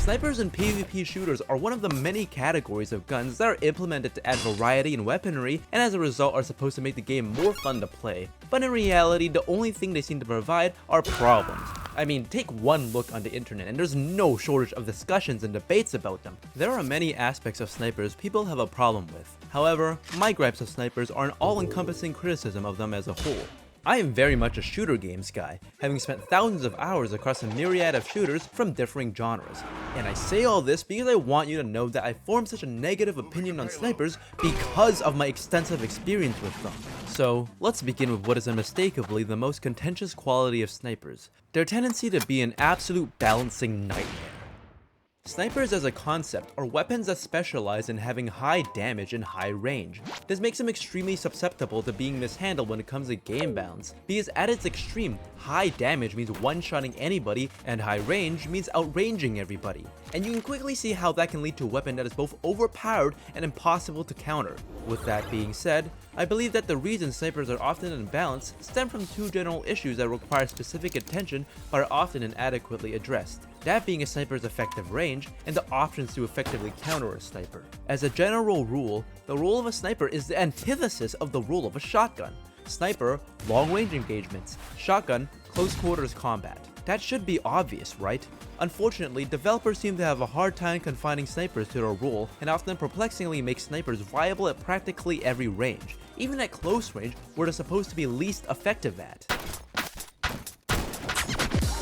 Snipers and PvP shooters are one of the many categories of guns that are implemented to add variety in weaponry, and as a result are supposed to make the game more fun to play. But in reality, the only thing they seem to provide are problems. I mean, take one look on the internet and there's no shortage of discussions and debates about them. There are many aspects of snipers people have a problem with. However, my gripes of snipers are an all-encompassing criticism of them as a whole. I am very much a shooter games guy, having spent thousands of hours across a myriad of shooters from differing genres. And I say all this because I want you to know that I formed such a negative opinion on snipers because of my extensive experience with them. So, let's begin with what is unmistakably the most contentious quality of snipers: their tendency to be an absolute balancing nightmare. Snipers as a concept are weapons that specialize in having high damage and high range. This makes them extremely susceptible to being mishandled when it comes to game balance, because at its extreme, high damage means one-shotting anybody, and high range means outranging everybody. And you can quickly see how that can lead to a weapon that is both overpowered and impossible to counter. With that being said, I believe that the reason snipers are often unbalanced stem from two general issues that require specific attention but are often inadequately addressed. That being a sniper's effective range, and the options to effectively counter a sniper. As a general rule, the role of a sniper is the antithesis of the role of a shotgun. Sniper, long-range engagements. Shotgun, close quarters combat. That should be obvious, right? Unfortunately, developers seem to have a hard time confining snipers to their role, and often perplexingly make snipers viable at practically every range, even at close range where they're supposed to be least effective at.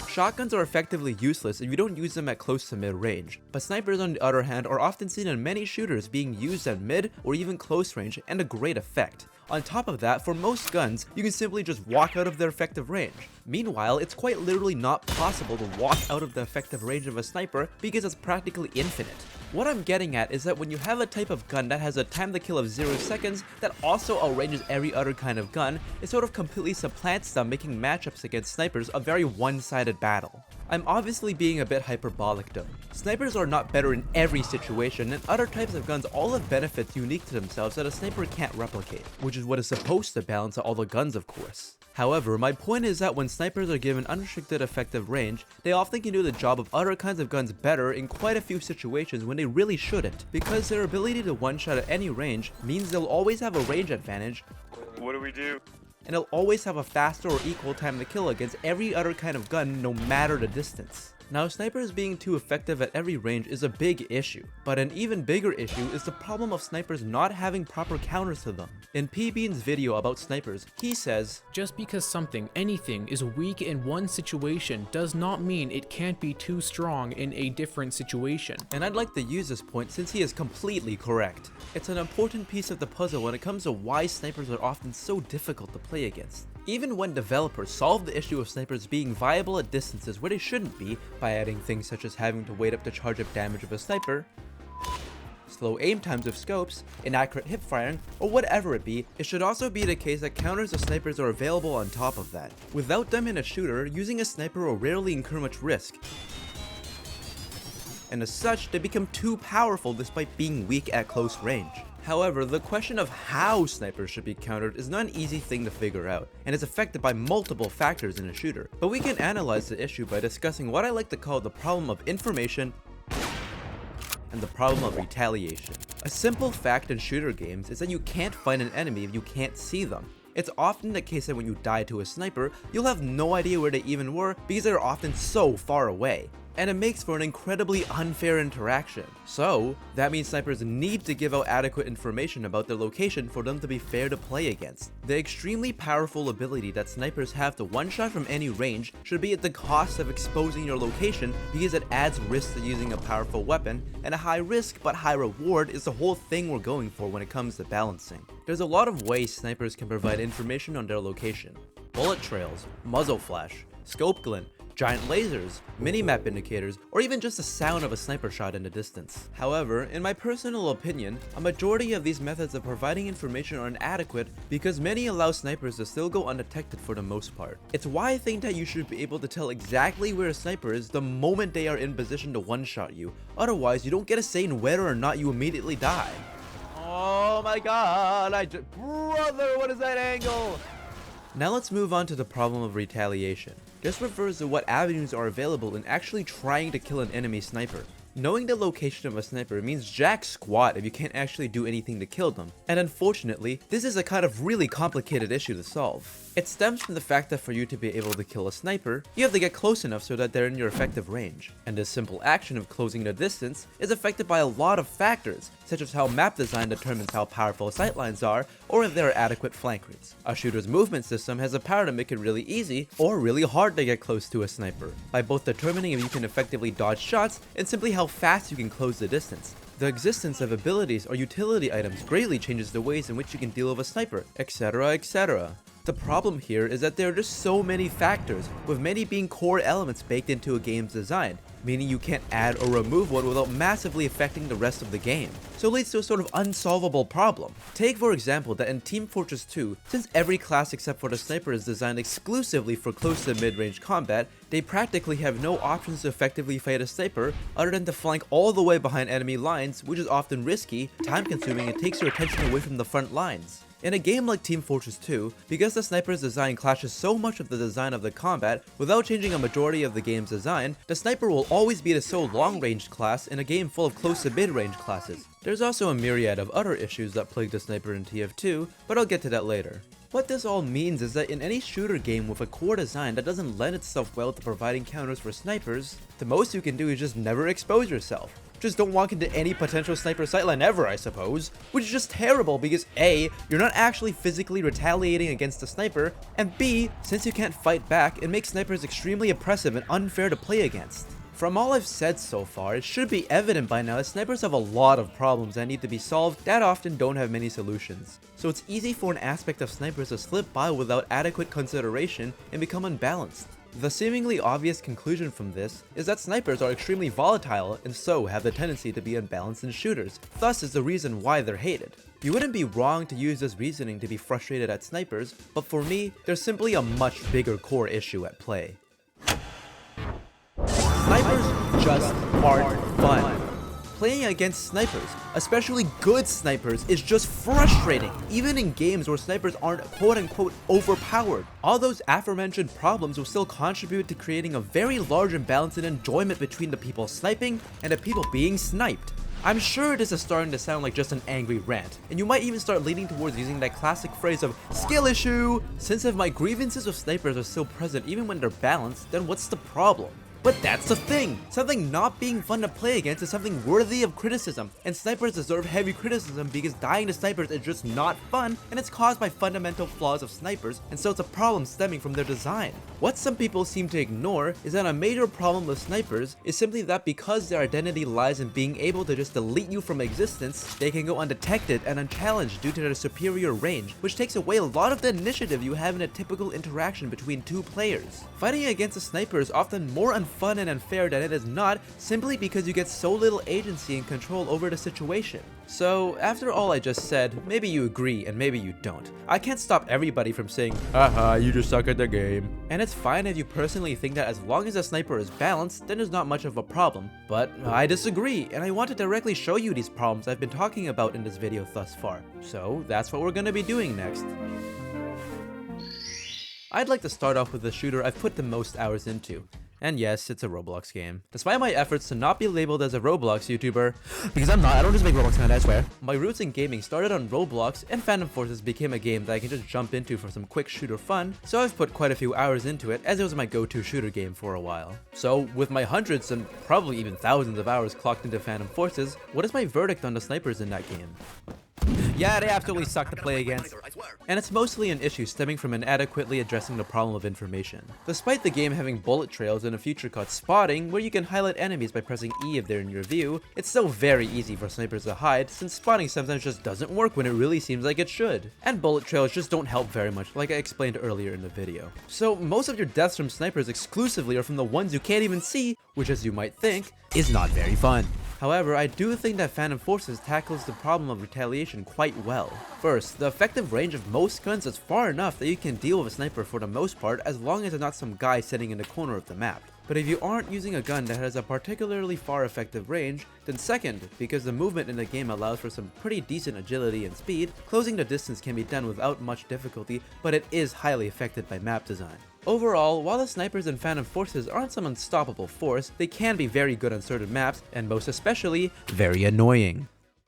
Shotguns are effectively useless if you don't use them at close to mid-range, but snipers on the other hand are often seen in many shooters being used at mid or even close range and to great effect. On top of that, for most guns, you can simply just walk out of their effective range. Meanwhile, it's quite literally not possible to walk out of the effective range of a sniper because it's practically infinite. What I'm getting at is that when you have a type of gun that has a time to kill of 0 seconds that also outranges every other kind of gun, it sort of completely supplants them, making matchups against snipers a very one-sided battle. I'm obviously being a bit hyperbolic though. Snipers are not better in every situation, and other types of guns all have benefits unique to themselves that a sniper can't replicate, which is what is supposed to balance out all the guns, of course. However, my point is that when snipers are given unrestricted effective range, they often can do the job of other kinds of guns better in quite a few situations when they really shouldn't, because their ability to one-shot at any range means they'll always have a range advantage. What do we do? And they'll always have a faster or equal time to kill against every other kind of gun, no matter the distance. Now, snipers being too effective at every range is a big issue, but an even bigger issue is the problem of snipers not having proper counters to them. In P-Bean's video about snipers, he says, "Just because something, anything, is weak in one situation does not mean it can't be too strong in a different situation." And I'd like to use this point since he is completely correct. It's an important piece of the puzzle when it comes to why snipers are often so difficult to play against. Even when developers solve the issue of snipers being viable at distances where they shouldn't be, by adding things such as having to wait up to charge up damage of a sniper, slow aim times of scopes, inaccurate hip firing, or whatever it be, it should also be the case that counters of snipers are available on top of that. Without them in a shooter, using a sniper will rarely incur much risk, and as such, they become too powerful despite being weak at close range. However, the question of how snipers should be countered is not an easy thing to figure out, and is affected by multiple factors in a shooter. But we can analyze the issue by discussing what I like to call the problem of information and the problem of retaliation. A simple fact in shooter games is that you can't find an enemy if you can't see them. It's often the case that when you die to a sniper, you'll have no idea where they even were because they're often so far away. And it makes for an incredibly unfair interaction. So, that means snipers need to give out adequate information about their location for them to be fair to play against. The extremely powerful ability that snipers have to one-shot from any range should be at the cost of exposing your location because it adds risk to using a powerful weapon, and a high risk but high reward is the whole thing we're going for when it comes to balancing. There's a lot of ways snipers can provide information on their location. Bullet trails, muzzle flash, scope glint, giant lasers, minimap indicators, or even just the sound of a sniper shot in the distance. However, in my personal opinion, a majority of these methods of providing information are inadequate because many allow snipers to still go undetected for the most part. It's why I think that you should be able to tell exactly where a sniper is the moment they are in position to one-shot you. Otherwise, you don't get a say in whether or not you immediately die. Oh my god, brother, what is that angle? Now let's move on to the problem of retaliation. This refers to what avenues are available in actually trying to kill an enemy sniper. Knowing the location of a sniper means jack squat if you can't actually do anything to kill them, and unfortunately, this is a kind of really complicated issue to solve. It stems from the fact that for you to be able to kill a sniper, you have to get close enough so that they're in your effective range, and this simple action of closing the distance is affected by a lot of factors, such as how map design determines how powerful sightlines are, or if there are adequate flank rates. A shooter's movement system has the power to make it really easy or really hard to get close to a sniper, by both determining if you can effectively dodge shots and simply how fast you can close the distance. The existence of abilities or utility items greatly changes the ways in which you can deal with a sniper, etc, etc. The problem here is that there are just so many factors, with many being core elements baked into a game's design, meaning you can't add or remove one without massively affecting the rest of the game. So it leads to a sort of unsolvable problem. Take for example that in Team Fortress 2, since every class except for the sniper is designed exclusively for close to mid-range combat, they practically have no options to effectively fight a sniper other than to flank all the way behind enemy lines, which is often risky, time-consuming, and takes your attention away from the front lines. In a game like Team Fortress 2, because the sniper's design clashes so much with the design of the combat without changing a majority of the game's design, the sniper will always be the so long-ranged class in a game full of close to mid-range classes. There's also a myriad of other issues that plague the sniper in TF2, but I'll get to that later. What this all means is that in any shooter game with a core design that doesn't lend itself well to providing counters for snipers, the most you can do is just never expose yourself. Just don't walk into any potential sniper sightline ever, I suppose, which is just terrible because A, you're not actually physically retaliating against the sniper, and B, since you can't fight back, it makes snipers extremely oppressive and unfair to play against. From all I've said so far, it should be evident by now that snipers have a lot of problems that need to be solved that often don't have many solutions. So it's easy for an aspect of snipers to slip by without adequate consideration and become unbalanced. The seemingly obvious conclusion from this is that snipers are extremely volatile and so have the tendency to be unbalanced in shooters, thus is the reason why they're hated. You wouldn't be wrong to use this reasoning to be frustrated at snipers, but for me, there's simply a much bigger core issue at play. Snipers just aren't fun. Playing against snipers, especially good snipers, is just frustrating, even in games where snipers aren't quote-unquote overpowered. All those aforementioned problems will still contribute to creating a very large imbalance in enjoyment between the people sniping and the people being sniped. I'm sure this is starting to sound like just an angry rant, and you might even start leaning towards using that classic phrase of skill issue. Since if my grievances with snipers are still present even when they're balanced, then what's the problem? But that's the thing! Something not being fun to play against is something worthy of criticism, and snipers deserve heavy criticism because dying to snipers is just not fun, and it's caused by fundamental flaws of snipers, and so it's a problem stemming from their design. What some people seem to ignore is that a major problem with snipers is simply that because their identity lies in being able to just delete you from existence, they can go undetected and unchallenged due to their superior range, which takes away a lot of the initiative you have in a typical interaction between two players. Fighting against a sniper is often more unfun and unfair than it is not, simply because you get so little agency and control over the situation. So, after all I just said, maybe you agree and maybe you don't. I can't stop everybody from saying, haha, you just suck at the game. And it's fine if you personally think that as long as a sniper is balanced, then there's not much of a problem. But I disagree, and I want to directly show you these problems I've been talking about in this video thus far. So, that's what we're gonna be doing next. I'd like to start off with the shooter I've put the most hours into. And yes, it's a Roblox game. Despite my efforts to not be labeled as a Roblox YouTuber, because I'm not, I don't just make Roblox content, I swear. My roots in gaming started on Roblox, and Phantom Forces became a game that I can just jump into for some quick shooter fun, so I've put quite a few hours into it, as it was my go-to shooter game for a while. So, with my hundreds and probably even thousands of hours clocked into Phantom Forces, what is my verdict on the snipers in that game? Yeah, they absolutely suck to play against. And it's mostly an issue stemming from inadequately addressing the problem of information. Despite the game having bullet trails and a feature called spotting, where you can highlight enemies by pressing E if they're in your view, it's still very easy for snipers to hide, since spotting sometimes just doesn't work when it really seems like it should. And bullet trails just don't help very much, like I explained earlier in the video. So most of your deaths from snipers exclusively are from the ones you can't even see, which, as you might think, is not very fun. However, I do think that Phantom Forces tackles the problem of retaliation quite well. First, the effective range of most guns is far enough that you can deal with a sniper for the most part, as long as it's not some guy sitting in the corner of the map. But if you aren't using a gun that has a particularly far effective range, then second, because the movement in the game allows for some pretty decent agility and speed, closing the distance can be done without much difficulty, but it is highly affected by map design. Overall, while the snipers in Phantom Forces aren't some unstoppable force, they can be very good on certain maps, and most especially, very annoying.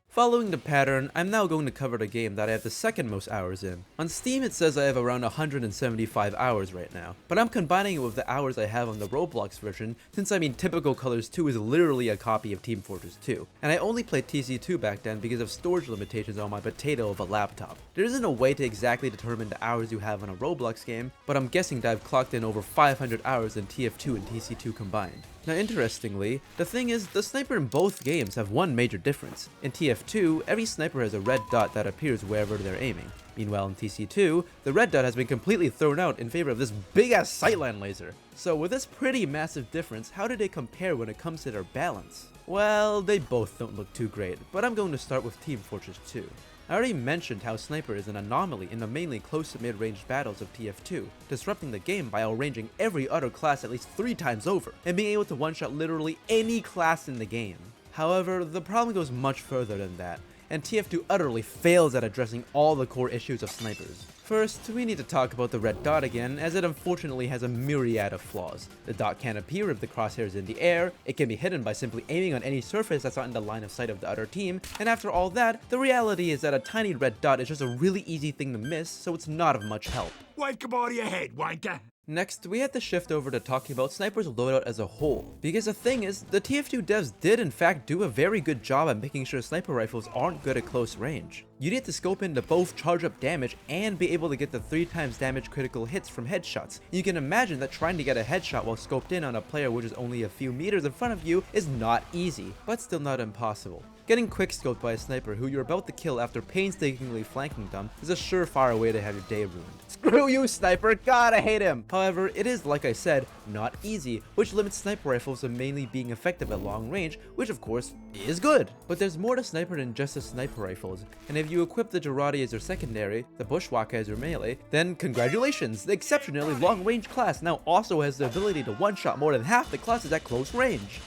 Following the pattern, I'm now going to cover the game that I have the second most hours in. On Steam it says I have around 175 hours right now, but I'm combining it with the hours I have on the Roblox version, since Typical Colors 2 is literally a copy of Team Fortress 2, and I only played TC2 back then because of storage limitations on my potato of a laptop. There isn't a way to exactly determine the hours you have on a Roblox game, but I'm guessing that I've clocked in over 500 hours in TF2 and TC2 combined. Now interestingly, the thing is, the sniper in both games have one major difference. In TF2, every sniper has a red dot that appears wherever they're aiming. Meanwhile in TC2, the red dot has been completely thrown out in favor of this big ass sightline laser. So with this pretty massive difference, how do they compare when it comes to their balance? Well, they both don't look too great, but I'm going to start with Team Fortress 2. I already mentioned how Sniper is an anomaly in the mainly close to mid-range battles of TF2, disrupting the game by outranging every other class at least 3 times over, and being able to one-shot literally any class in the game. However, the problem goes much further than that, and TF2 utterly fails at addressing all the core issues of snipers. First, we need to talk about the red dot again, as it unfortunately has a myriad of flaws. The dot can't appear if the crosshair is in the air, it can be hidden by simply aiming on any surface that's not in the line of sight of the other team, and after all that, the reality is that a tiny red dot is just a really easy thing to miss, so it's not of much help. Wake up out of your head, wanker! Next, we had to shift over to talking about Sniper's loadout as a whole, because the thing is, the TF2 devs did in fact do a very good job at making sure sniper rifles aren't good at close range. You need to scope in to both charge up damage and be able to get the 3 times damage critical hits from headshots. You can imagine that trying to get a headshot while scoped in on a player which is only a few meters in front of you is not easy, but still not impossible. Getting quickscoped by a sniper who you're about to kill after painstakingly flanking them is a surefire way to have your day ruined. Screw you, sniper! God, I hate him! However, it is, like I said, not easy, which limits sniper rifles to mainly being effective at long range, which of course is good. But there's more to sniper than just the sniper rifles, and if you equip the Girardi as your secondary, the Bushwhacker as your melee, then congratulations! The exceptionally long range class now also has the ability to one-shot more than half the classes at close range.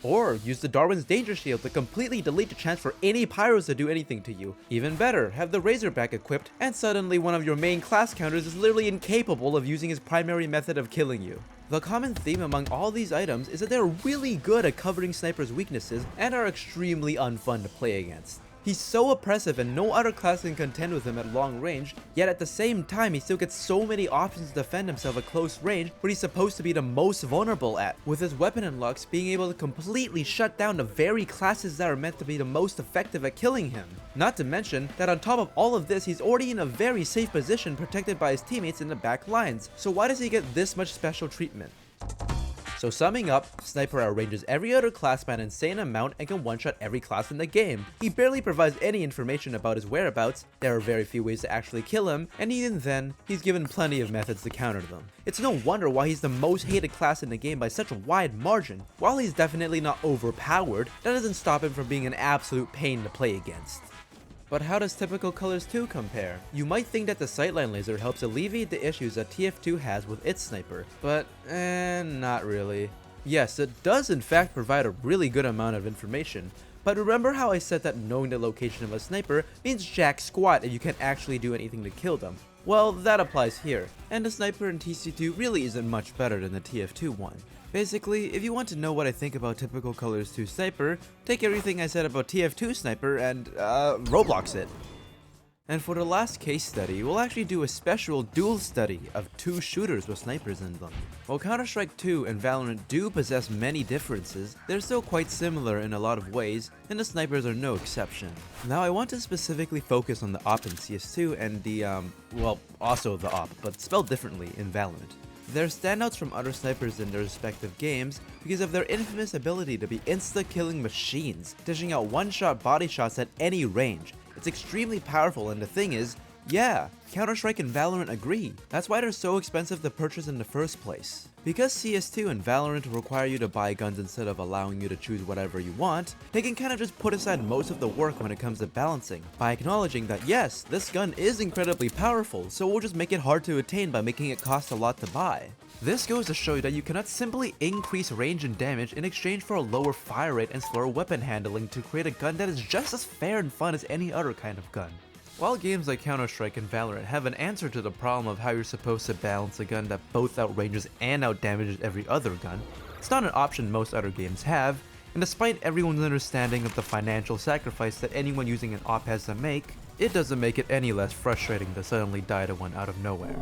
Or use the Darwin's Danger Shield to completely delete the chance for any pyros to do anything to you. Even better, have the Razorback equipped, and suddenly one of your main class counters is literally incapable of using his primary method of killing you. The common theme among all these items is that they're really good at covering Sniper's weaknesses and are extremely unfun to play against. He's so oppressive and no other class can contend with him at long range, yet at the same time he still gets so many options to defend himself at close range, what he's supposed to be the most vulnerable at, with his weapon unlocks being able to completely shut down the very classes that are meant to be the most effective at killing him. Not to mention that on top of all of this, he's already in a very safe position protected by his teammates in the back lines, so why does he get this much special treatment? So summing up, Sniper outranges every other class by an insane amount and can one-shot every class in the game. He barely provides any information about his whereabouts, there are very few ways to actually kill him, and even then, he's given plenty of methods to counter them. It's no wonder why he's the most hated class in the game by such a wide margin. While he's definitely not overpowered, that doesn't stop him from being an absolute pain to play against. But how does Typical Colors 2 compare? You might think that the sightline laser helps alleviate the issues that TF2 has with its sniper, but not really. Yes, it does in fact provide a really good amount of information, but remember how I said that knowing the location of a sniper means jack squat if you can't actually do anything to kill them? Well, that applies here, and the sniper in TC2 really isn't much better than the TF2 one. Basically, if you want to know what I think about Typical Colors 2 Sniper, take everything I said about TF2 Sniper and, Roblox it. And for the last case study, we'll actually do a special dual study of 2 shooters with snipers in them. While Counter-Strike 2 and Valorant do possess many differences, they're still quite similar in a lot of ways, and the snipers are no exception. Now I want to specifically focus on the AWP in CS2 and the, well, also the AWP, but spelled differently in Valorant. They're standouts from other snipers in their respective games because of their infamous ability to be insta-killing machines, dishing out one-shot body shots at any range. It's extremely powerful, and the thing is, yeah, Counter-Strike and Valorant agree. That's why they're so expensive to purchase in the first place. Because CS2 and Valorant require you to buy guns instead of allowing you to choose whatever you want, they can kind of just put aside most of the work when it comes to balancing, by acknowledging that yes, this gun is incredibly powerful, so we'll just make it hard to attain by making it cost a lot to buy. This goes to show you that you cannot simply increase range and damage in exchange for a lower fire rate and slower weapon handling to create a gun that is just as fair and fun as any other kind of gun. While games like Counter-Strike and Valorant have an answer to the problem of how you're supposed to balance a gun that both outranges and outdamages every other gun, it's not an option most other games have, and despite everyone's understanding of the financial sacrifice that anyone using an op has to make, it doesn't make it any less frustrating to suddenly die to one out of nowhere.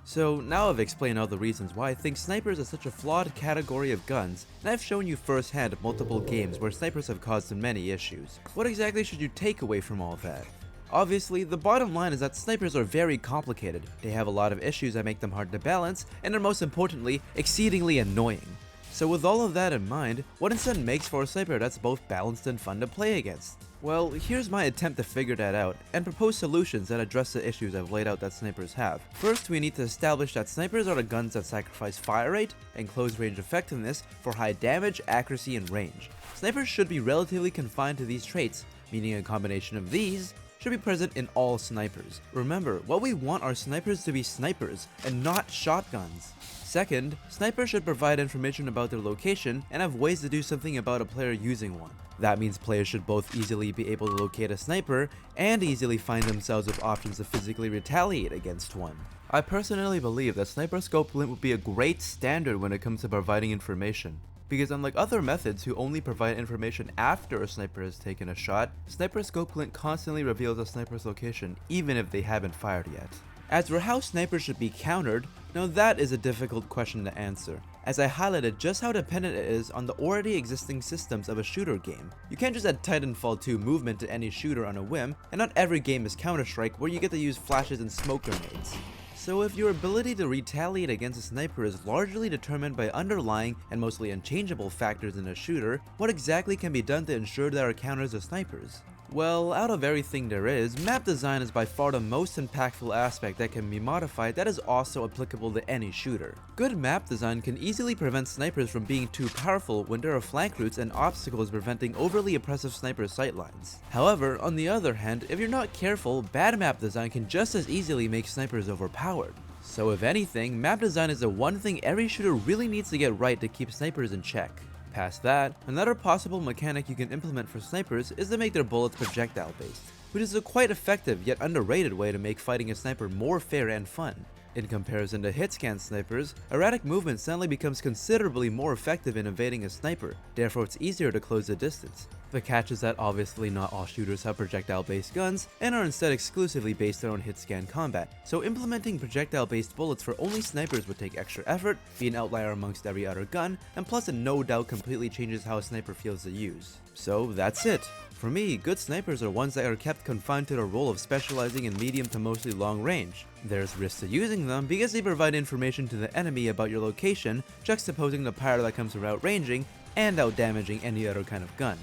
So now I've explained all the reasons why I think snipers are such a flawed category of guns, and I've shown you firsthand multiple games where snipers have caused many issues. What exactly should you take away from all that? Obviously, the bottom line is that snipers are very complicated, they have a lot of issues that make them hard to balance, and are most importantly, exceedingly annoying. So with all of that in mind, what instead makes for a sniper that's both balanced and fun to play against? Well, here's my attempt to figure that out, and propose solutions that address the issues I've laid out that snipers have. First, we need to establish that snipers are the guns that sacrifice fire rate and close range effectiveness for high damage, accuracy, and range. Snipers should be relatively confined to these traits, meaning a combination of these should be present in all snipers. Remember, what we want are snipers to be snipers, and not shotguns. Second, snipers should provide information about their location and have ways to do something about a player using one. That means players should both easily be able to locate a sniper and easily find themselves with options to physically retaliate against one. I personally believe that sniper scope glint would be a great standard when it comes to providing information, because unlike other methods who only provide information after a sniper has taken a shot, sniper scope glint constantly reveals a sniper's location even if they haven't fired yet. As for how snipers should be countered, now that is a difficult question to answer, as I highlighted just how dependent it is on the already existing systems of a shooter game. You can't just add Titanfall 2 movement to any shooter on a whim, and not every game is Counter-Strike where you get to use flashes and smoke grenades. So if your ability to retaliate against a sniper is largely determined by underlying and mostly unchangeable factors in a shooter, what exactly can be done to ensure there are counters to snipers? Well, out of everything there is, map design is by far the most impactful aspect that can be modified that is also applicable to any shooter. Good map design can easily prevent snipers from being too powerful when there are flank routes and obstacles preventing overly oppressive sniper sightlines. However, on the other hand, if you're not careful, bad map design can just as easily make snipers overpowered. So if anything, map design is the one thing every shooter really needs to get right to keep snipers in check. Past that, another possible mechanic you can implement for snipers is to make their bullets projectile based, which is a quite effective yet underrated way to make fighting a sniper more fair and fun. In comparison to hit-scan snipers, erratic movement suddenly becomes considerably more effective in evading a sniper, therefore it's easier to close the distance. The catch is that obviously not all shooters have projectile-based guns, and are instead exclusively based on hit-scan combat, so implementing projectile-based bullets for only snipers would take extra effort, be an outlier amongst every other gun, and plus it no doubt completely changes how a sniper feels to use. So that's it. For me, good snipers are ones that are kept confined to their role of specializing in medium to mostly long range. There's risk to using them because they provide information to the enemy about your location, juxtaposing the power that comes from outranging and outdamaging any other kind of gun.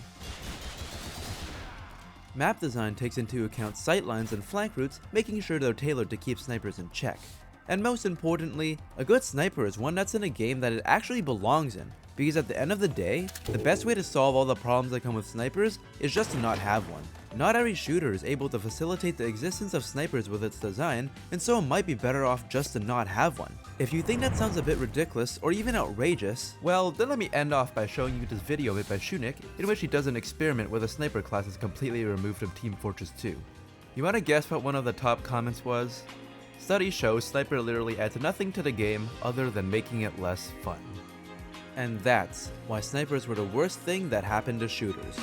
Map design takes into account sightlines and flank routes, making sure they're tailored to keep snipers in check. And most importantly, a good sniper is one that's in a game that it actually belongs in, because at the end of the day, the best way to solve all the problems that come with snipers is just to not have one. Not every shooter is able to facilitate the existence of snipers with its design, and so it might be better off just to not have one. If you think that sounds a bit ridiculous or even outrageous, well then let me end off by showing you this video made by Shunik, in which he does an experiment where the sniper class is completely removed from Team Fortress 2. You wanna guess what one of the top comments was? Study shows sniper literally adds nothing to the game other than making it less fun. And that's why snipers were the worst thing that happened to shooters.